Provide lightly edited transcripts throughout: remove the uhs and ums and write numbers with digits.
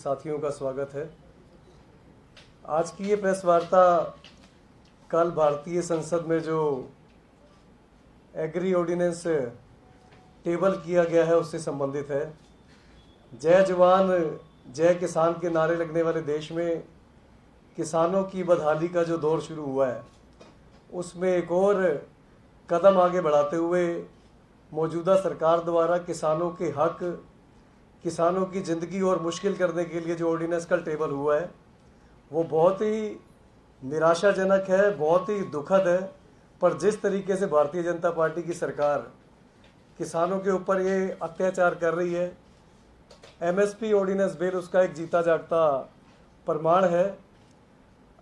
साथियों का स्वागत है। आज की ये प्रेस वार्ता कल भारतीय संसद में जो एग्री ऑर्डिनेंस टेबल किया गया है उससे संबंधित है। जय जवान जय किसान के नारे लगने वाले देश में किसानों की बदहाली का जो दौर शुरू हुआ है, उसमें एक और कदम आगे बढ़ाते हुए मौजूदा सरकार द्वारा किसानों के हक, किसानों की ज़िंदगी और मुश्किल करने के लिए जो ऑर्डिनेंस कल टेबल हुआ है वो बहुत ही निराशाजनक है, बहुत ही दुखद है। पर जिस तरीके से भारतीय जनता पार्टी की सरकार किसानों के ऊपर ये अत्याचार कर रही है, एमएसपी ऑर्डिनेंस बिल उसका एक जीता जागता प्रमाण है।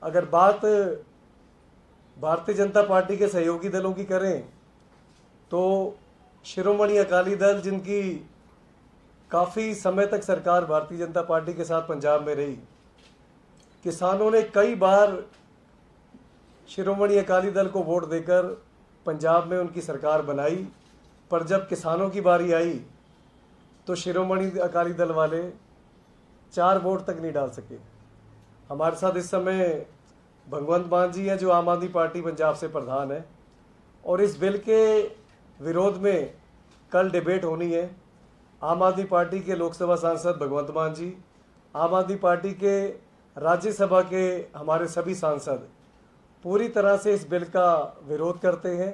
अगर बात भारतीय जनता पार्टी के सहयोगी दलों की करें तो शिरोमणि अकाली दल, जिनकी काफ़ी समय तक सरकार भारतीय जनता पार्टी के साथ पंजाब में रही, किसानों ने कई बार शिरोमणि अकाली दल को वोट देकर पंजाब में उनकी सरकार बनाई। पर जब किसानों की बारी आई तो शिरोमणि अकाली दल वाले 4 वोट तक नहीं डाल सके। हमारे साथ इस समय भगवंत मान जी हैं, जो आम आदमी पार्टी पंजाब से प्रधान है, और इस बिल के विरोध में कल डिबेट होनी है। आम आदमी पार्टी के लोकसभा सांसद भगवंत मान जी, आम आदमी पार्टी के राज्यसभा के हमारे सभी सांसद पूरी तरह से इस बिल का विरोध करते हैं।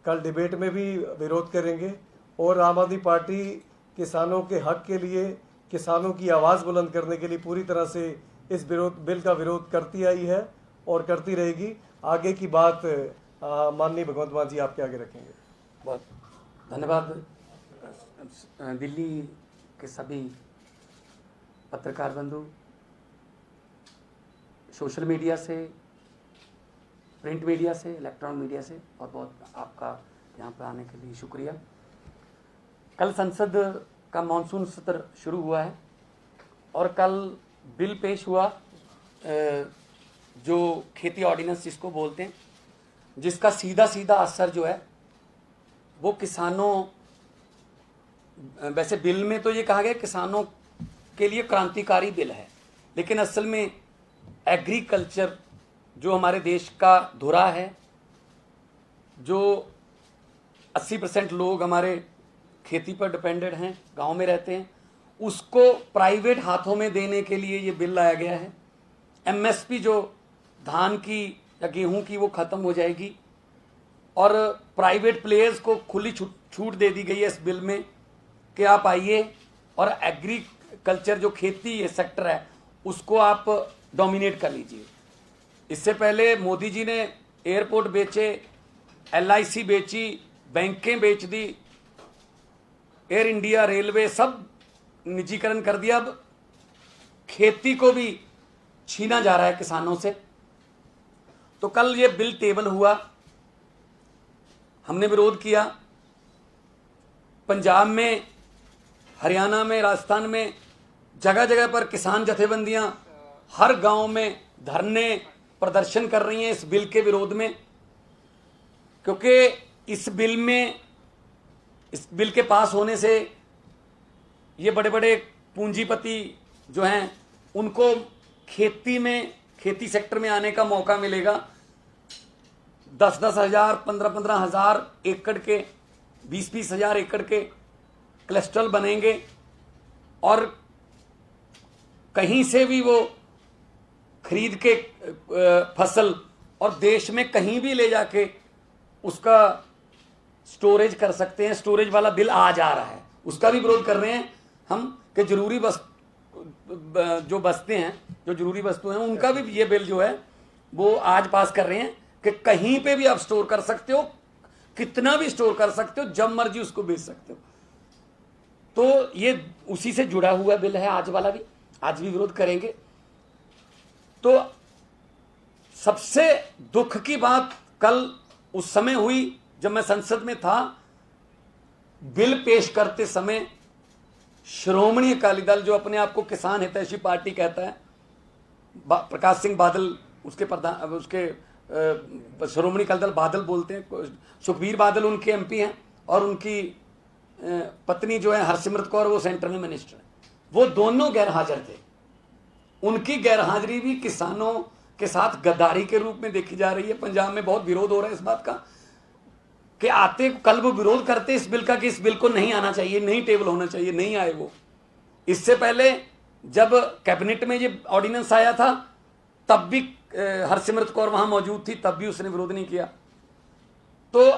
कल डिबेट में भी विरोध करेंगे और आम आदमी पार्टी किसानों के हक के लिए, किसानों की आवाज़ बुलंद करने के लिए पूरी तरह से इस बिल का विरोध करती आई है और करती रहेगी। आगे की बात माननीय भगवंत मान जी आपके आगे रखेंगे। बहुत धन्यवाद। दिल्ली के सभी पत्रकार बंधु, सोशल मीडिया से, प्रिंट मीडिया से, इलेक्ट्रॉनिक मीडिया से बहुत बहुत आपका यहाँ पर आने के लिए शुक्रिया। कल संसद का मानसून सत्र शुरू हुआ है और कल बिल पेश हुआ जो खेती ऑर्डिनेंस जिसको बोलते हैं, जिसका सीधा सीधा असर जो है वो किसानों, वैसे बिल में तो ये कहा गया किसानों के लिए क्रांतिकारी बिल है, लेकिन असल में एग्रीकल्चर जो हमारे देश का धुरा है, जो 80% लोग हमारे खेती पर डिपेंडेंट हैं, गांव में रहते हैं, उसको प्राइवेट हाथों में देने के लिए ये बिल लाया गया है। एमएसपी जो धान की या गेहूं की वो ख़त्म हो जाएगी और प्राइवेट प्लेयर्स को खुली छूट दे दी गई है इस बिल में कि आप आइए और एग्रीकल्चर जो खेती ये सेक्टर है उसको आप डोमिनेट कर लीजिए। इससे पहले मोदी जी ने एयरपोर्ट बेचे, एलआईसी बेची, बैंकें बेच दी, एयर इंडिया, रेलवे सब निजीकरण कर दिया। अब खेती को भी छीना जा रहा है किसानों से। तो कल ये बिल टेबल हुआ, हमने विरोध किया। पंजाब में, हरियाणा में, राजस्थान में जगह जगह पर किसान जथेबंदियां हर गांव में धरने प्रदर्शन कर रही हैं इस बिल के विरोध में, क्योंकि इस बिल के पास होने से ये बड़े बड़े पूंजीपति जो हैं उनको खेती सेक्टर में आने का मौका मिलेगा। 10-10 हज़ार, 15-15 हज़ार एकड़ के, 20-20 हज़ार एकड़ के क्लस्टर बनेंगे और कहीं से भी वो खरीद के फसल और देश में कहीं भी ले जाके उसका स्टोरेज कर सकते हैं। स्टोरेज वाला बिल आ जा रहा है, उसका भी विरोध कर रहे हैं हम कि जरूरी जो बस्ते हैं, जो जरूरी वस्तुएं हैं, उनका भी ये बिल जो है वो आज पास कर रहे हैं कि कहीं पे भी आप स्टोर कर सकते हो, कितना भी स्टोर कर सकते हो, जब मर्जी उसको बेच सकते हो। तो ये उसी से जुड़ा हुआ बिल है आज वाला भी, आज भी विरोध करेंगे। तो सबसे दुख की बात कल उस समय हुई जब मैं संसद में था, बिल पेश करते समय श्रोमणी अकाली दल जो अपने आप को किसान हितैषी पार्टी कहता है, प्रकाश सिंह बादल उसके प्रधान, उसके श्रोमणी अकाली दल बादल बोलते हैं, सुखबीर बादल उनके एमपी हैं और उनकी पत्नी जो है हरसिमरत कौर वो सेंट्रल मिनिस्टर है, वो दोनों गैर हाजिर थे। उनकी गैरहाजिरी भी किसानों के साथ गद्दारी के रूप में देखी जा रही है। पंजाब में बहुत विरोध हो रहा है इस बात का कि आते कल वो विरोध करते इस बिल का कि इस बिल को नहीं आना चाहिए, नहीं टेबल होना चाहिए, नहीं आए वो। इससे पहले जब कैबिनेट में ये ऑर्डिनेंस आया था तब भी हरसिमरत कौर वहां मौजूद थी, तब भी उसने विरोध नहीं किया। तो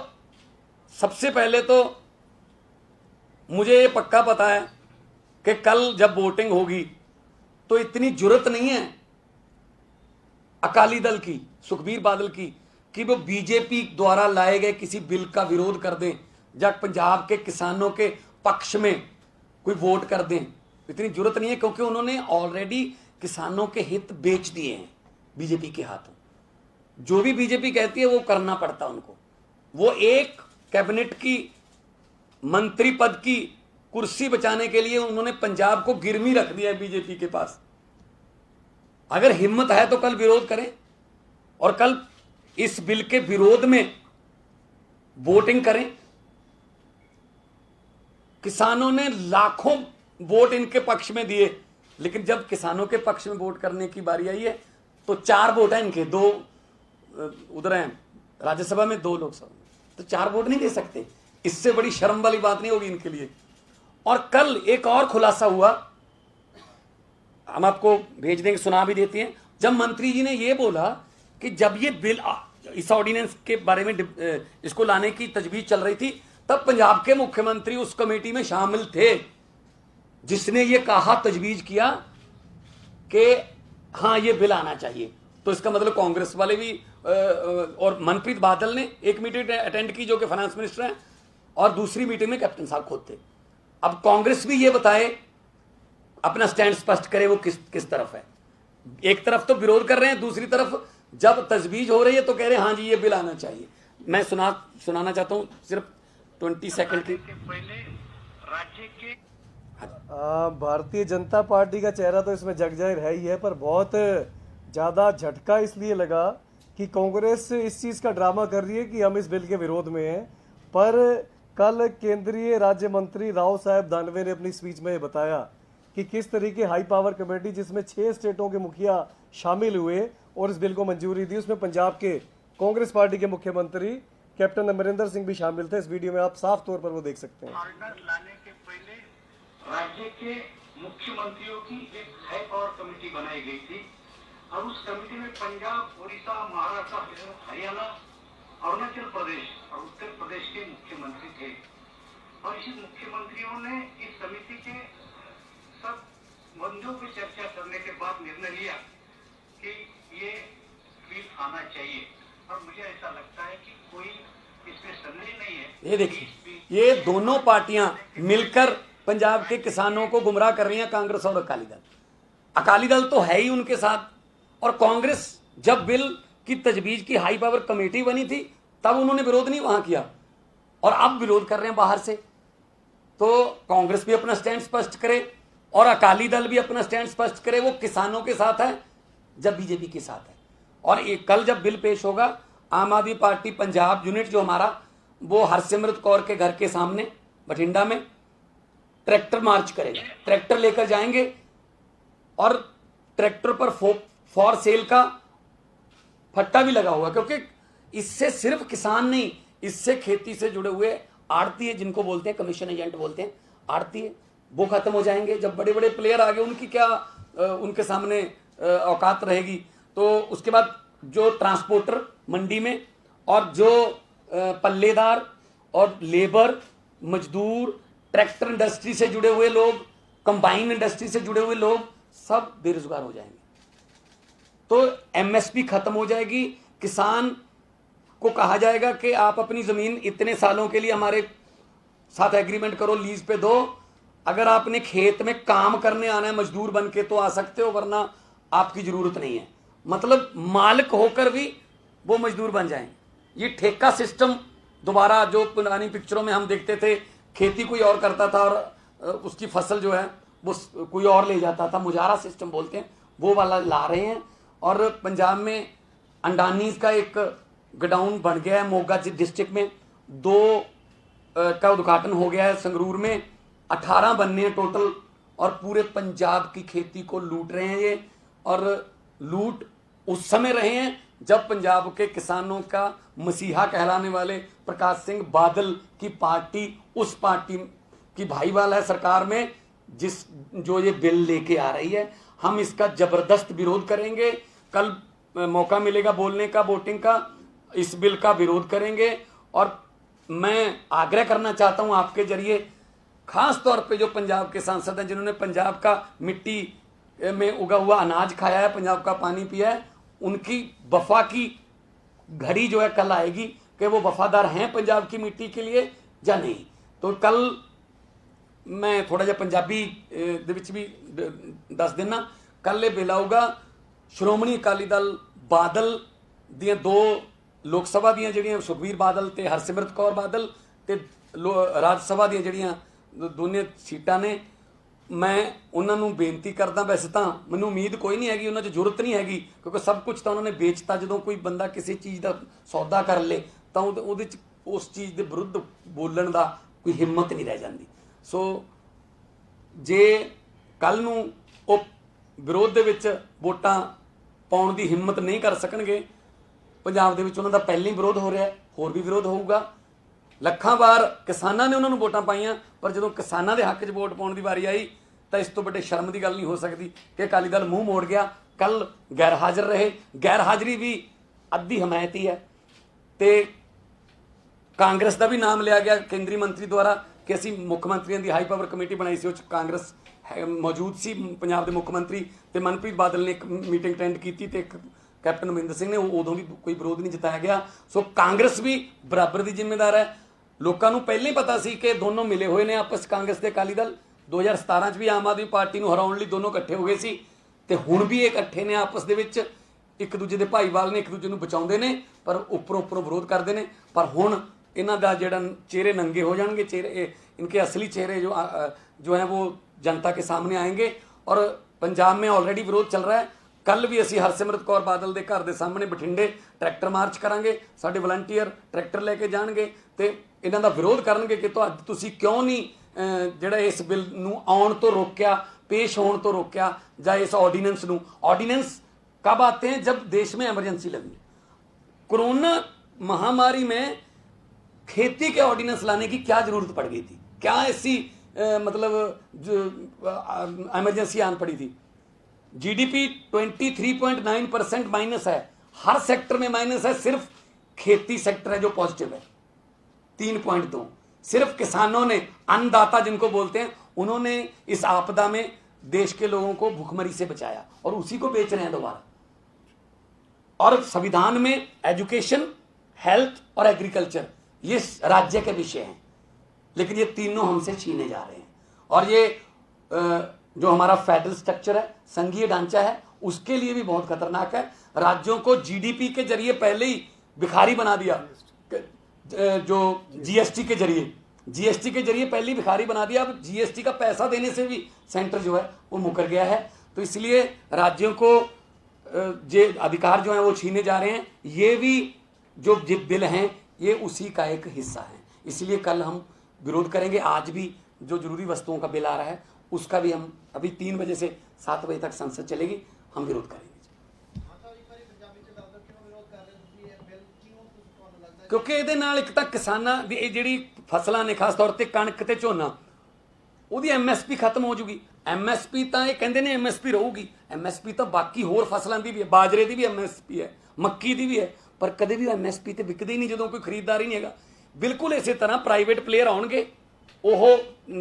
सबसे पहले तो मुझे ये पक्का पता है कि कल जब वोटिंग होगी तो इतनी जुर्रत नहीं है अकाली दल की, सुखबीर बादल की, कि वो बीजेपी द्वारा लाए गए किसी बिल का विरोध कर दें या पंजाब के किसानों के पक्ष में कोई वोट कर दें। इतनी जुर्रत नहीं है, क्योंकि उन्होंने ऑलरेडी किसानों के हित बेच दिए हैं बीजेपी के हाथों। जो भी बीजेपी कहती है वो करना पड़ता उनको। वो एक कैबिनेट की मंत्री पद की कुर्सी बचाने के लिए उन्होंने पंजाब को गिरवी रख दिया है बीजेपी के पास। अगर हिम्मत है तो कल विरोध करें और कल इस बिल के विरोध में वोटिंग करें। किसानों ने लाखों वोट इनके पक्ष में दिए, लेकिन जब किसानों के पक्ष में वोट करने की बारी आई है तो 4 वोट है इनके, 2 उधर हैं राज्यसभा में, 2 लोकसभा में, तो 4 वोट नहीं दे सकते। इससे बड़ी शर्म वाली बात नहीं होगी इनके लिए। और कल एक और खुलासा हुआ, हम आपको भेज देंगे, सुना भी देते हैं। जब मंत्री जी ने यह बोला कि जब ये बिल इस ऑर्डिनेंस के बारे में इसको लाने की तजवीज चल रही थी, तब पंजाब के मुख्यमंत्री उस कमेटी में शामिल थे जिसने ये कहा, तजवीज किया कि हाँ ये बिल आना चाहिए। तो इसका मतलब कांग्रेस वाले भी और मनप्रीत बादल ने एक मीटिंग अटेंड की जो कि फाइनेंस मिनिस्टर हैं, और दूसरी मीटिंग में कैप्टन साहब खुद थे। अब कांग्रेस भी ये बताए, अपना स्टैंड स्पष्ट करे वो किस तरफ है। एक तरफ तो विरोध कर रहे हैं, दूसरी तरफ जब तजवीज हो रही है तो कह रहे हैं हाँ जी ये बिल आना चाहिए। मैं सुनाना चाहता हूं सिर्फ 20 सेकंड की। राज्य के भारतीय जनता पार्टी का चेहरा तो इसमें जग जाहिर है ही है, पर बहुत ज़्यादा झटका इसलिए लगा कि कांग्रेस इस चीज़ का ड्रामा कर रही है कि हम इस बिल के विरोध में हैं। पर कल केंद्रीय राज्य मंत्री राव साहब दानवे ने अपनी स्पीच में बताया कि किस तरीके हाई पावर कमेटी जिसमें 6 स्टेटों के मुखिया शामिल हुए और इस बिल को मंजूरी दी, उसमें पंजाब के कांग्रेस पार्टी के मुख्यमंत्री कैप्टन अमरिंदर सिंह भी शामिल थे। इस वीडियो में आप साफ तौर पर वो देख सकते हैं। ऑर्डिनेंस लाने के पहले राज्य के मुख्यमंत्रियों की एक हाई पावर कमेटी बनाई गई थी और उस कमेटी में पंजाब, उड़ीसा, महाराष्ट्र, हरियाणा, अरुणाचल प्रदेश और उत्तर प्रदेश के मुख्यमंत्री थे। और इसी मुख्यमंत्रियों ने इस समिति के सब मुद्दों पर चर्चा करने के बाद निर्णय लिया कि ये बिल आना चाहिए। और मुझे ऐसा लगता है कि कोई इसमें संदेह नहीं है। ये देखिए, ये दोनों पार्टियां मिलकर पंजाब के किसानों को गुमराह कर रही हैं, कांग्रेस और अकाली दल। अकाली दल तो है ही उनके साथ, और कांग्रेस जब बिल की तजवीज की हाई पावर कमेटी बनी थी तब उन्होंने विरोध नहीं वहां किया, और अब विरोध कर रहे हैं बाहर से। तो कांग्रेस भी अपना स्टैंड स्पष्ट करे और अकाली दल भी अपना स्टैंड स्पष्ट करे। वो किसानों के साथ है जब बीजेपी के साथ है। और कल जब बिल पेश होगा, आम आदमी पार्टी पंजाब यूनिट जो हमारा, वो हरसिमरत कौर के घर के सामने बठिंडा में ट्रैक्टर मार्च करेगा। ट्रैक्टर लेकर जाएंगे और ट्रैक्टर पर फॉर सेल का फट्टा भी लगा हुआ, क्योंकि इससे सिर्फ किसान नहीं, इससे खेती से जुड़े हुए आड़ती, जिनको बोलते हैं कमीशन एजेंट बोलते हैं, आड़ती, वो खत्म हो जाएंगे। जब बड़े बड़े प्लेयर आ गए, उनकी क्या उनके सामने औकात रहेगी। तो उसके बाद जो ट्रांसपोर्टर मंडी में, और जो पल्लेदार और लेबर, मजदूर, ट्रैक्टर इंडस्ट्री से जुड़े हुए लोग, कंबाइन इंडस्ट्री से जुड़े हुए लोग, सब बेरोजगार हो जाएंगे। तो एमएसपी खत्म हो जाएगी। किसान को कहा जाएगा कि आप अपनी जमीन इतने सालों के लिए हमारे साथ एग्रीमेंट करो, लीज पे दो। अगर आपने खेत में काम करने आना है मजदूर बन के तो आ सकते हो, वरना आपकी जरूरत नहीं है। मतलब मालिक होकर भी वो मजदूर बन जाएंगे। ये ठेका सिस्टम दोबारा, जो पुरानी पिक्चरों में हम देखते थे, खेती कोई और करता था और उसकी फसल जो है वो कोई और ले जाता था, मुजारा सिस्टम बोलते हैं, वो वाला ला रहे हैं। और पंजाब में अंडानीज का एक गोडाउन बन गया है मोगा डिस्ट्रिक्ट में, 2 का उद्घाटन हो गया है। संगरूर में 18 बनने हैं टोटल, और पूरे पंजाब की खेती को लूट रहे हैं ये। और लूट उस समय रहे हैं जब पंजाब के किसानों का मसीहा कहलाने वाले प्रकाश सिंह बादल की पार्टी उस पार्टी की भाईवाल है सरकार में, जो ये बिल लेके आ रही है। हम इसका जबरदस्त विरोध करेंगे। कल मौका मिलेगा बोलने का, वोटिंग का, इस बिल का विरोध करेंगे। और मैं आग्रह करना चाहता हूं आपके जरिए, खास तौर पे जो पंजाब के सांसद हैं जिन्होंने पंजाब का मिट्टी में उगा हुआ अनाज खाया है, पंजाब का पानी पिया है, उनकी वफा की घड़ी जो है कल आएगी कि वो वफादार हैं पंजाब की मिट्टी के लिए या नहीं। तो कल मैं थोड़ा ਜਿਹਾ ਪੰਜਾਬੀ ਦੇ ਵਿੱਚ ਵੀ ਦੱਸ ਦੇਣਾ, ਕੱਲ ਇਹ ਬਿੱਲ ਆਊਗਾ ਸ਼੍ਰੋਮਣੀ ਅਕਾਲੀ ਦਲ ਬਾਦਲ ਦੀਆਂ 2 ਲੋਕ ਸਭਾ ਦੀਆਂ ਜਿਹੜੀਆਂ ਸੁਖਬੀਰ ਬਾਦਲ ਤੇ ਹਰਸਿਮਰਤ ਕੌਰ ਬਾਦਲ ਤੇ ਰਾਜ ਸਭਾ ਦੀਆਂ ਜਿਹੜੀਆਂ ਦੋਨੇ ਸੀਟਾਂ ਨੇ, ਮੈਂ ਉਹਨਾਂ ਨੂੰ ਬੇਨਤੀ ਕਰਦਾ। ਵੈਸੇ ਤਾਂ ਮੈਨੂੰ ਉਮੀਦ ਕੋਈ ਨਹੀਂ ਹੈਗੀ, ਉਹਨਾਂ 'ਚ ਜ਼ਰੂਰਤ ਨਹੀਂ ਹੈਗੀ, ਕਿਉਂਕਿ ਸਭ ਕੁਝ ਤਾਂ ਉਹਨਾਂ ਨੇ ਵੇਚਤਾ। ਜਦੋਂ ਕੋਈ ਬੰਦਾ ਕਿਸੇ ਚੀਜ਼ ਦਾ ਸੌਦਾ ਕਰ ਲੇ ਤਾਂ ਉਹਦੇ 'ਚ ਉਸ ਚੀਜ਼ ਦੇ ਵਿਰੁੱਧ ਬੋਲਣ ਦਾ ਕੋਈ ਹਿੰਮਤ ਨਹੀਂ ਰਹਿ ਜਾਂਦੀ। ਸੋ ਜੇ ਕੱਲ ਨੂੰ ਉਹ ਵਿਰੋਧ ਦੇ ਵਿੱਚ ਵੋਟਾਂ ਪਾਉਣ ਦੀ ਹਿੰਮਤ ਨਹੀਂ ਕਰ ਸਕਣਗੇ, ਪੰਜਾਬ ਦੇ ਵਿੱਚ ਉਹਨਾਂ ਦਾ ਪਹਿਲਾਂ ਹੀ ਵਿਰੋਧ ਹੋ ਰਿਹਾ, ਹੋਰ ਵੀ ਵਿਰੋਧ ਹੋਊਗਾ। ਲੱਖਾਂ ਵਾਰ ਕਿਸਾਨਾਂ ਨੇ ਉਹਨਾਂ ਨੂੰ ਵੋਟਾਂ ਪਾਈਆਂ, ਪਰ ਜਦੋਂ ਕਿਸਾਨਾਂ ਦੇ ਹੱਕ 'ਚ ਵੋਟ ਪਾਉਣ ਦੀ ਵਾਰੀ ਆਈ ਤਾਂ ਇਸ ਤੋਂ ਵੱਡੇ ਸ਼ਰਮ ਦੀ ਗੱਲ ਨਹੀਂ ਹੋ ਸਕਦੀ ਕਿ ਅਕਾਲੀ ਦਲ ਮੂੰਹ ਮੋੜ ਗਿਆ। ਕੱਲ ਗੈਰ ਹਾਜ਼ਰ ਰਹੇ, ਗੈਰ ਹਾਜ਼ਰੀ ਵੀ ਅੱਧੀ ਹਮਾਇਤ ਹੀ ਹੈ। ਤੇ ਕਾਂਗਰਸ ਦਾ ਵੀ ਨਾਮ ਲਿਆ ਗਿਆ ਕੇਂਦਰੀ ਮੰਤਰੀ ਦੁਆਰਾ ਕਿ ਅਸੀਂ ਮੁੱਖ ਮੰਤਰੀਆਂ ਦੀ ਹਾਈ ਪਾਵਰ ਕਮੇਟੀ ਬਣਾਈ ਸੀ, ਉਹ 'ਚ ਕਾਂਗਰਸ ਮੌਜੂਦ ਸੀ। ਪੰਜਾਬ ਦੇ ਮੁੱਖ ਮੰਤਰੀ ਤੇ ਮਨਪ੍ਰੀਤ ਬਾਦਲ ਨੇ ਇੱਕ ਮੀਟਿੰਗ ਅਟੈਂਡ ਕੀਤੀ ਤੇ ਇੱਕ ਕੈਪਟਨ ਅਮਰਿੰਦਰ ਸਿੰਘ ਨੇ, ਉਦੋਂ ਵੀ ਕੋਈ ਵਿਰੋਧ ਨਹੀਂ ਜਤਾਇਆ ਗਿਆ। ਸੋ ਕਾਂਗਰਸ ਵੀ ਬਰਾਬਰ ਦੀ ਜ਼ਿੰਮੇਦਾਰ ਹੈ। ਲੋਕਾਂ ਨੂੰ ਪਹਿਲਾਂ ਹੀ ਪਤਾ ਸੀ ਕਿ ਦੋਨੋਂ ਮਿਲੇ ਹੋਏ ਨੇ ਆਪਸ, ਕਾਂਗਰਸ ਤੇ ਅਕਾਲੀ ਦਲ। 2017 'ਚ ਵੀ ਆਮ ਆਦਮੀ ਪਾਰਟੀ ਨੂੰ ਹਰਾਉਣ ਲਈ ਦੋਨੋਂ ਇਕੱਠੇ ਹੋ ਗਏ ਸੀ ਤੇ ਹੁਣ ਵੀ ਇਹ ਇਕੱਠੇ ਨੇ ਆਪਸ ਦੇ ਵਿੱਚ, ਇੱਕ ਦੂਜੇ ਦੇ ਭਾਈਵਾਲ ਨੇ, ਇੱਕ ਦੂਜੇ ਨੂੰ ਬਚਾਉਂਦੇ ਨੇ, ਪਰ ਉੱਪਰੋਂ ਵਿਰੋਧ ਕਰਦੇ ਨੇ। ਪਰ ਹੁਣ ਇਹਨਾਂ ਦਾ ਜਿਹੜਾ ਚਿਹਰੇ ਨੰਗੇ ਹੋ ਜਾਣਗੇ, ਚਿਹਰੇ इनके असली चेहरे जो हैं वो जनता के सामने आएंगे। और पंजाब में ऑलरेडी विरोध चल रहा है। कल भी असी हरसिमरत कौर बादल के घर के सामने बठिंडे ट्रैक्टर मार्च करांगे, साडे वलंटीयर ट्रैक्टर लेके जाणगे ते इन्हां दा विरोध करनगे कि तुसीं क्यों नहीं जिहड़ा इस बिल नूं आउण तो रोकिया, पेश होण तो रोकिया, जां इस ऑर्डीनेंस नूं। ऑर्डीनेंस कब आते हैं? जब देश में एमरजेंसी लगी। कोरोना महामारी में खेती के ऑर्डिनेंस लाने की क्या जरूरत पड़ गई थी? क्या ऐसी मतलब एमरजेंसी आन पड़ी थी? जीडीपी 23.9% माइनस है, हर सेक्टर में माइनस है, सिर्फ खेती सेक्टर है जो पॉजिटिव है 3.2। सिर्फ किसानों ने, अन्नदाता जिनको बोलते हैं, उन्होंने इस आपदा में देश के लोगों को भूखमरी से बचाया और उसी को बेच रहे हैं दोबारा। और संविधान में एजुकेशन, हेल्थ और एग्रीकल्चर ये राज्य के विषय हैं, लेकिन ये तीनों हमसे छीने जा रहे हैं। और ये जो हमारा फेडरल स्ट्रक्चर है, संघीय ढांचा है, उसके लिए भी बहुत खतरनाक है। राज्यों को जीडीपी के जरिए पहले ही भिखारी बना दिया, जो जीएसटी के जरिए पहले ही भिखारी बना दिया। अब जीएसटी का पैसा देने से भी सेंटर जो है वो मुकर गया है। तो इसलिए राज्यों को जे अधिकार जो है वो छीने जा रहे हैं। ये भी जो बिल हैं ये उसी का एक हिस्सा है। इसलिए कल हम विरोध करेंगे। आज भी जो जरूरी वस्तुओं का बिल आ रहा है उसका भी हम अभी 3 बजे से 7 बजे तक संसद चलेगी, हम विरोध करेंगे। क्योंकि ਇਹਦੇ ਨਾਲ ਇੱਕ ਤਾਂ ਕਿਸਾਨਾਂ ਦੀ ਇਹ ਜਿਹੜੀ ਫਸਲਾਂ ਨੇ, ਖਾਸ ਤੌਰ ਤੇ ਕਣਕ ਤੇ ਝੋਨਾ, ਉਹਦੀ ਐਮਐਸਪੀ ਖਤਮ ਹੋ ਜੂਗੀ। ਐਮਐਸਪੀ ਤਾਂ ਇਹ ਕਹਿੰਦੇ ਨੇ ਐਮਐਸਪੀ ਰਹੂਗੀ, ਐਮਐਸਪੀ ਤਾਂ ਬਾਕੀ ਹੋਰ ਫਸਲਾਂ ਦੀ ਵੀ ਹੈ, ਬਾਜਰੇ ਦੀ ਵੀ ਐਮਐਸਪੀ ਹੈ, ਮੱਕੀ ਦੀ ਵੀ ਹੈ, ਪਰ ਕਦੇ ਵੀ ਐਮਐਸਪੀ ਤੇ ਵਿਕਦੇ ਹੀ ਨਹੀਂ ਜਦੋਂ ਕੋਈ ਖਰੀਦਦਾਰ ਹੀ ਨਹੀਂ ਹੈਗਾ। ਬਿਲਕੁਲ ਇਸੇ ਤਰ੍ਹਾਂ ਪ੍ਰਾਈਵੇਟ ਪਲੇਅਰ ਆਉਣਗੇ, ਉਹ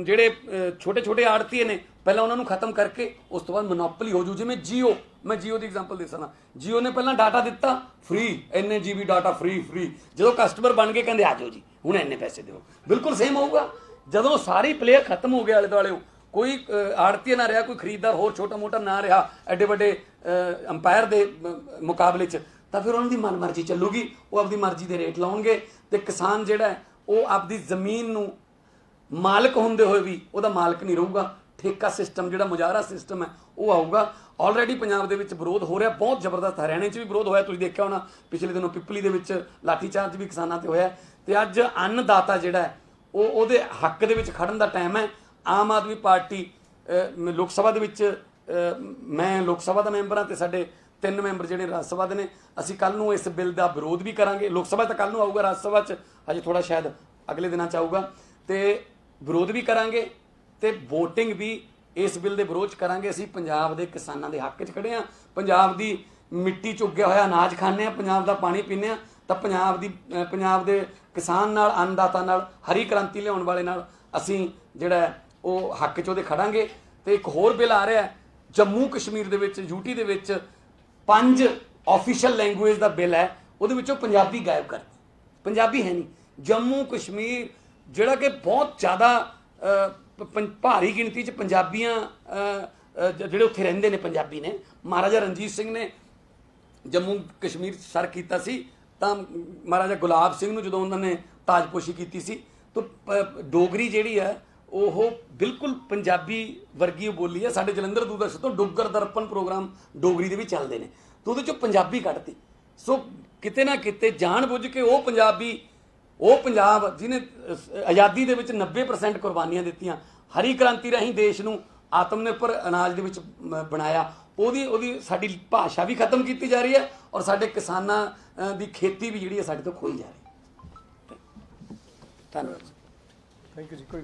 ਜਿਹੜੇ ਛੋਟੇ ਛੋਟੇ ਆੜਤੀਏ ਨੇ ਪਹਿਲਾਂ ਉਹਨਾਂ ਨੂੰ ਖਤਮ ਕਰਕੇ ਉਸ ਤੋਂ ਬਾਅਦ ਮੋਨੋਪੋਲੀ ਹੋ ਜੂ। ਜਿਵੇਂ ਜੀਓ, ਮੈਂ ਜੀਓ ਦੀ ਐਗਜ਼ਾਮਪਲ ਦੇ ਸਕਦਾ। ਜੀਓ ਨੇ ਪਹਿਲਾਂ ਡਾਟਾ ਦਿੱਤਾ ਫ੍ਰੀ, ਇੰਨੇ GB ਡਾਟਾ ਫ੍ਰੀ, ਜਦੋਂ ਕਸਟਮਰ ਬਣ ਕੇ ਕਹਿੰਦੇ ਆ ਜਾਓ ਜੀ ਹੁਣ ਇੰਨੇ ਪੈਸੇ ਦਿਓ। ਬਿਲਕੁਲ ਸੇਮ ਹੋਊਗਾ ਜਦੋਂ ਸਾਰੇ ਪਲੇਅਰ ਖਤਮ ਹੋ ਗਏ ਆਲੇ ਦੁਆਲੇ, ਕੋਈ ਆੜਤੀਆ ਨਾ ਰਿਹਾ, ਕੋਈ ਖਰੀਦਦਾਰ ਹੋਰ ਛੋਟਾ ਮੋਟਾ ਨਾ ਰਿਹਾ ਐਡੇ ਵੱਡੇ ਅੰਪਾਇਰ ਦੇ ਮੁਕਾਬਲੇ 'ਚ, ਤਾਂ ਫਿਰ ਉਹਨਾਂ ਦੀ ਮਨਮਰਜ਼ੀ ਚੱਲੂਗੀ। ਉਹ ਆਪਦੀ ਮਰਜ਼ੀ ਦੇ ਰੇਟ ਲਾਉਣਗੇ ਤੇ ਕਿਸਾਨ ਜਿਹੜਾ ਉਹ ਆਪਦੀ ਜ਼ਮੀਨ ਨੂੰ ਮਾਲਕ ਹੁੰਦੇ ਹੋਏ ਵੀ ਉਹਦਾ ਮਾਲਕ ਨਹੀਂ ਰਹੂਗਾ। ਠੇਕਾ ਸਿਸਟਮ ਜਿਹੜਾ ਮੁਜ਼ਾਹਰਾ ਸਿਸਟਮ ਹੈ ਉਹ ਆਊਗਾ। ਆਲਰੇਡੀ ਪੰਜਾਬ ਦੇ ਵਿੱਚ ਵਿਰੋਧ ਹੋ ਰਿਹਾ ਬਹੁਤ ਜ਼ਬਰਦਸਤ। ਹਰਿਆਣੇ 'ਚ ਵੀ ਵਿਰੋਧ ਹੋਇਆ, ਤੁਸੀਂ ਦੇਖਿਆ ਹੋਣਾ ਪਿਛਲੇ ਦਿਨੋਂ ਪਿੱਪਲੀ ਦੇ ਵਿੱਚ ਲਾਠੀਚਾਰਜ ਵੀ ਕਿਸਾਨਾਂ ਤੇ ਹੋਇਆ। ਤੇ ਅੱਜ ਅੰਨਦਾਤਾ ਜਿਹੜਾ ਹੈ ਉਹਦੇ ਹੱਕ ਦੇ ਵਿੱਚ ਖੜਨ ਦਾ ਟਾਈਮ ਹੈ। ਆਮ ਆਦਮੀ ਪਾਰਟੀ ਲੋਕ ਸਭਾ ਦੇ ਵਿੱਚ मैं लोक सभा ਦਾ ਮੈਂਬਰ ਹਾਂ ਤੇ ਸਾਡੇ 3 ਮੈਂਬਰ ਜਿਹੜੇ ਰਾਜ ਸਭਾ ਦੇ ਨੇ, ਅਸੀਂ ਕੱਲ ਨੂੰ ਇਸ ਬਿੱਲ ਦਾ ਵਿਰੋਧ ਵੀ ਕਰਾਂਗੇ। ਲੋਕ ਸਭਾ ਤਾਂ ਕੱਲ ਨੂੰ ਆਊਗਾ, ਰਾਜ ਸਭਾ 'ਚ ਹਜੇ ਥੋੜਾ ਸ਼ਾਇਦ ਅਗਲੇ ਦਿਨਾਂ 'ਚ ਆਊਗਾ, ਤੇ ਵਿਰੋਧ ਵੀ ਕਰਾਂਗੇ ਤੇ ਵੋਟਿੰਗ ਵੀ ਇਸ ਬਿੱਲ ਦੇ ਵਿਰੋਧ 'ਚ ਕਰਾਂਗੇ। ਅਸੀਂ ਪੰਜਾਬ ਦੇ ਕਿਸਾਨਾਂ ਦੇ ਹੱਕ 'ਚ ਖੜੇ ਹਾਂ, ਪੰਜਾਬ ਦੀ ਮਿੱਟੀ 'ਚ ਉੱਗਿਆ ਹੋਇਆ ਅਨਾਜ ਖਾਂਦੇ ਹਾਂ, ਪੰਜਾਬ ਦਾ ਪਾਣੀ ਪੀਂਦੇ ਹਾਂ, ਤਾਂ ਪੰਜਾਬ ਦੇ ਕਿਸਾਨ ਨਾਲ, ਅੰਨਦਾਤਾ ਨਾਲ, ਹਰੀ ਕ੍ਰਾਂਤੀ ਲਿਆਉਣ ਵਾਲੇ ਨਾਲ ਅਸੀਂ ਜਿਹੜਾ ਉਹ ਹੱਕ 'ਚ ਉਹਦੇ ਖੜਾਂਗੇ। ਤੇ ਇੱਕ ਹੋਰ ਬਿੱਲ ਆ ਰਿਹਾ ਜੰਮੂ ਕਸ਼ਮੀਰ ਦੇ ਵਿੱਚ, ਯੂਟੀ ਦੇ ਵਿੱਚ 5 ਆਫੀਸ਼ੀਅਲ ਲੈਂਗੁਏਜ ਦਾ ਬਿੱਲ ਹੈ, ਉਹਦੇ ਵਿੱਚੋਂ ਪੰਜਾਬੀ ਗਾਇਬ ਕਰ ਦਿੱਤੀ, ਪੰਜਾਬੀ ਹੈ ਨਹੀਂ। ਜੰਮੂ ਕਸ਼ਮੀਰ ਜਿਹੜਾ ਕਿ ਬਹੁਤ ਜ਼ਿਆਦਾ ਭਾਰੀ ਗਿਣਤੀ 'ਚ ਪੰਜਾਬੀਆਂ ਜਿਹੜੇ ਉੱਥੇ ਰਹਿੰਦੇ ਨੇ ਪੰਜਾਬੀ ਨੇ, ਮਹਾਰਾਜਾ ਰਣਜੀਤ ਸਿੰਘ ਨੇ ਜੰਮੂ ਕਸ਼ਮੀਰ ਸਰ ਕੀਤਾ ਸੀ, ਤਾਂ ਮਹਾਰਾਜਾ ਗੁਲਾਬ ਸਿੰਘ ਨੂੰ ਜਦੋਂ ਉਹਨਾਂ ਨੇ ਤਾਜਪੋਸ਼ੀ ਕੀਤੀ ਸੀ, ਤਾਂ ਡੋਗਰੀ ਜਿਹੜੀ ਹੈ ਉਹ ਬਿਲਕੁਲ ਪੰਜਾਬੀ ਵਰਗੀ ਬੋਲੀ ਹੈ। ਸਾਡੇ ਜਲੰਧਰ ਦੂਰਦਰਸ਼ਨ ਤੋਂ ਡੁੱਗਰ ਦਰਪਣ ਪ੍ਰੋਗਰਾਮ ਡੋਗਰੀ ਦੇ ਵੀ ਚੱਲਦੇ ਨੇ, ਤਾਂ ਉਹਦੇ 'ਚੋਂ ਪੰਜਾਬੀ ਕੱਢਤੀ। ਸੋ ਕਿਤੇ ਨਾ ਕਿਤੇ ਜਾਣ ਬੁੱਝ ਕੇ ਉਹ ਪੰਜਾਬ ਜਿਹਨੇ ਆਜ਼ਾਦੀ ਦੇ ਵਿੱਚ 90% ਕੁਰਬਾਨੀਆਂ ਦਿੱਤੀਆਂ, ਹਰੀ ਕ੍ਰਾਂਤੀ ਰਾਹੀਂ ਦੇਸ਼ ਨੂੰ ਆਤਮ ਨਿਰਭਰ ਅਨਾਜ ਦੇ ਵਿੱਚ ਬਣਾਇਆ, ਉਹਦੀ ਸਾਡੀ ਭਾਸ਼ਾ ਵੀ ਖਤਮ ਕੀਤੀ ਜਾ ਰਹੀ ਹੈ, ਔਰ ਸਾਡੇ ਕਿਸਾਨਾਂ ਦੀ ਖੇਤੀ ਵੀ ਜਿਹੜੀ ਹੈ ਸਾਡੇ ਤੋਂ ਖੋਈ ਜਾ ਰਹੀ ਹੈ। ਧੰਨਵਾਦ। ਥੈਂਕ ਯੂ ਜੀ। ਕੋਈ